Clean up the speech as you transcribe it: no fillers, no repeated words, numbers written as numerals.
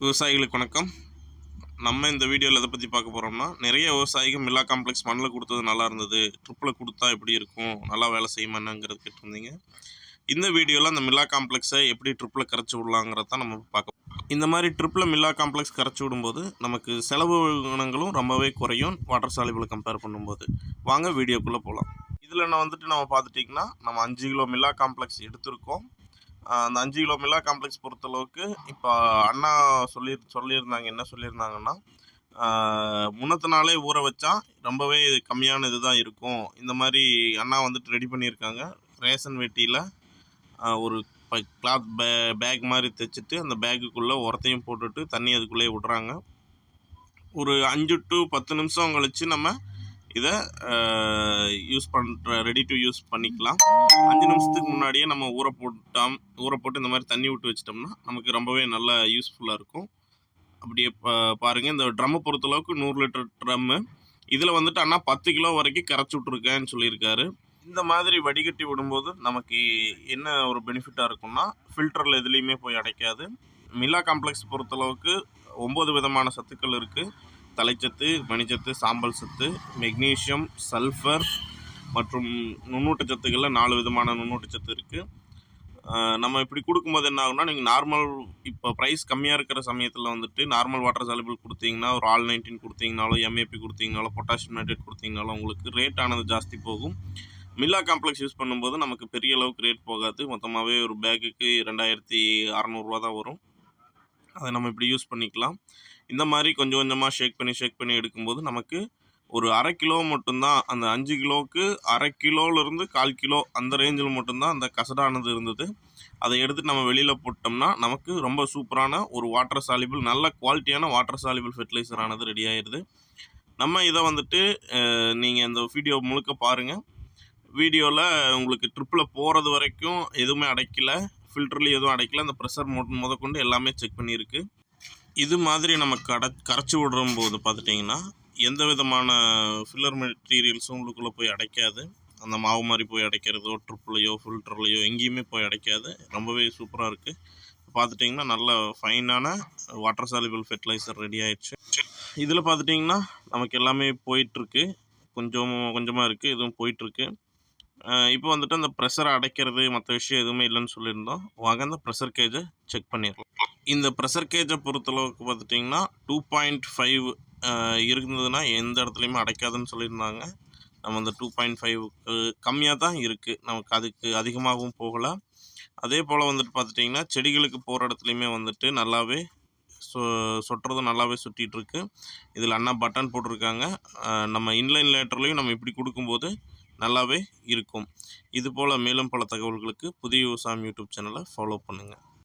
விவசாயிகளுக்கு வணக்கம். நம்ம இந்த வீடியோவில் எதை பற்றி பார்க்க போகிறோம்னா, நிறைய விவசாயிகள் மில்லா காம்ப்ளெக்ஸ் மண்ணில் கொடுத்தது நல்லா இருந்தது, ட்ரிப்பில் கொடுத்தா எப்படி இருக்கும், நல்லா வேலை செய்யுமாங்கிறது கேட்டிருந்தீங்க. இந்த வீடியோவில் அந்த மில்லா காம்ப்ளெக்ஸை எப்படி ட்ரிப்பில் கரைச்சி விடலாங்கிறத தான் நம்ம பார்க்க. இந்த மாதிரி ட்ரிப்பில் மில்லா காம்ப்ளெக்ஸ் கரைச்சி விடும்போது நமக்கு செலவு குணங்களும் ரொம்பவே குறையும் வாட்டர் சாலிபிளை கம்பேர் பண்ணும்போது. வாங்க வீடியோக்குள்ளே போகலாம். இதில் நம்ம பார்த்துட்டிங்கன்னா, நம்ம 5 கிலோ மில்லா காம்ப்ளெக்ஸ் எடுத்திருக்கோம். அந்த 5 கிலோ மில்லா காம்ப்ளெக்ஸ் பொறுத்தளவுக்கு இப்போ அண்ணா சொல்லியிருந்தாங்க. என்ன சொல்லியிருந்தாங்கன்னா, முன்னத்த நாளே ஊற வச்சா ரொம்பவே கம்மியான இது தான் இருக்கும். இந்த மாதிரி அண்ணா வந்துட்டு ரெடி பண்ணியிருக்காங்க. ரேஷன் வெட்டியில் ஒரு கிளாத் பேக் மாதிரி தைச்சிட்டு அந்த பேக்குக்குள்ளே உரத்தையும் போட்டுட்டு தண்ணி அதுக்குள்ளேயே விட்றாங்க. ஒரு 5 to 10 நிமிஷம் கழித்து நம்ம இதை ரெடி டு யூஸ் பண்ணிக்கலாம். 5 நிமிஷத்துக்கு முன்னாடியே நம்ம ஊற போட்டு இந்த மாதிரி தண்ணி விட்டு வச்சிட்டோம்னா நமக்கு ரொம்பவே நல்லா யூஸ்ஃபுல்லாக இருக்கும். அப்படியே பாருங்கள், இந்த ட்ரம்மை பொறுத்தளவுக்கு 100 லிட்டர் ட்ரம்மு. இதில் வந்துட்டு அண்ணா 10 கிலோ வரைக்கும் கரைச்சி விட்ருக்கேன்னு சொல்லியிருக்காரு. இந்த மாதிரி வடிகட்டி விடும்போது நமக்கு என்ன ஒரு பெனிஃபிட்டாக இருக்கும்னா, ஃபில்டரில் எதுலேயுமே போய் அடைக்காது. மில்லா காம்ப்ளெக்ஸ் பொறுத்தளவுக்கு 9 விதமான சத்துக்கள் இருக்குது. தலைச்சத்து, மணிச்சத்து, சாம்பல் சத்து, மெக்னீஷியம், சல்ஃபர் மற்றும் நுண்ணூட்டச்சத்துக்களில் 4 விதமான நுண்ணூட்டச்சத்து இருக்குது. நம்ம இப்படி கொடுக்கும்போது என்ன ஆகும்னா, நீங்கள் நார்மல் இப்போ ப்ரைஸ் கம்மியாக இருக்கிற சமயத்தில் வந்துட்டு நார்மல் வாட்டர் சாலிபிள் கொடுத்தீங்கன்னா, ஒரு ஆல் 19 கொடுத்தீங்கனாலோ, எம்ஏபி கொடுத்தீங்கனாலோ, பொட்டாசியம் நைட்ரேட் கொடுத்தீங்கனாலோ உங்களுக்கு ரேட் ஆனது ஜாஸ்தி போகும். மில்லா காம்ப்ளெக்ஸ் யூஸ் பண்ணும்போது நமக்கு பெரிய அளவுக்கு ரேட் போகாது. மொத்தமாகவே ஒரு பேக்குக்கு 2600 தான் வரும். அதை நம்ம இப்படி யூஸ் பண்ணிக்கலாம். இந்த மாதிரி கொஞ்சம் கொஞ்சமாக ஷேக் பண்ணி எடுக்கும்போது நமக்கு ஒரு 1/2 கிலோ மட்டும்தான், அந்த 5 கிலோவுக்கு 1/2 கிலோலேருந்து 1/4 கிலோ அந்த ரேஞ்சில் மட்டும்தான் அந்த கசடானது இருந்தது. அதை எடுத்து நம்ம வெளியில் போட்டோம்னா நமக்கு ரொம்ப சூப்பரான ஒரு வாட்டர் சாலிபிள், நல்ல குவாலிட்டியான வாட்டர் சாலிபிள் ஃபெர்டிலைசர் ஆனது ரெடி ஆயிடுது. நம்ம இதை வந்துட்டு நீங்கள் இந்த வீடியோ முழுக்க பாருங்கள். வீடியோவில் உங்களுக்கு ட்ரிப்பில் போகிறது வரைக்கும் எதுவுமே அடைக்கல, ஃபில்டர்லேயும் எதுவும் அடைக்கல, அந்த ப்ரெஷர் முதற்கொண்டு எல்லாமே செக் பண்ணியிருக்கு. இது மாதிரி நம்ம கரைச்சி விடும்போது பார்த்துட்டிங்கன்னா எந்த விதமான ஃபில்லர் மெட்டீரியல்ஸும் உள்ளுக்குள்ளே போய் அடைக்காது. அந்த மாவு மாதிரி போய் அடைக்கிறதோ, ட்ரிப்லையோ ஃபில்டர்லையோ எங்கேயுமே போய் அடைக்காது. ரொம்பவே சூப்பராக இருக்குது. பார்த்துட்டிங்கன்னா நல்ல ஃபைனான வாட்டர் சாலிபிள் ஃபெர்டிலைசர் ரெடி ஆகிடுச்சு. இதில் பார்த்துட்டிங்கன்னா நமக்கு எல்லாமே போயிட்டுருக்கு. கொஞ்சமாக இருக்குது, இதுவும் போயிட்டுருக்கு. இப்போ வந்துட்டு அந்த ப்ரெஷரை அடைக்கிறது மற்ற விஷயம் எதுவுமே இல்லைன்னு சொல்லியிருந்தோம். வாங்க அந்த ப்ரெஷர் கேஜை செக் பண்ணிடலாம். இந்த ப்ரெஷர் கேஜை பொறுத்தளவுக்கு பார்த்துட்டிங்கன்னா 2.5 இருந்ததுன்னா எந்த இடத்துலையுமே அடைக்காதுன்னு சொல்லியிருந்தாங்க. நம்ம அந்த 2.5க்கு கம்மியாக தான் இருக்குது, நமக்கு அதுக்கு அதிகமாகவும் போகலை. அதே போல் வந்துட்டு பார்த்துட்டிங்கன்னா செடிகளுக்கு போகிற இடத்துலையுமே வந்துட்டு நல்லாவே சொட்டுறதும் நல்லாவே சுட்டிகிட்ருக்கு. இதில் அண்ணா பட்டன் போட்டிருக்காங்க. நம்ம இன்லைன் லேட்டர்லையும் நம்ம இப்படி கொடுக்கும்போது நல்லாவே இருக்கும். இது போல் மேலும் பல தகவல்களுக்கு புதிய விவசாயம் யூடியூப் சேனலை ஃபாலோ பண்ணுங்கள்.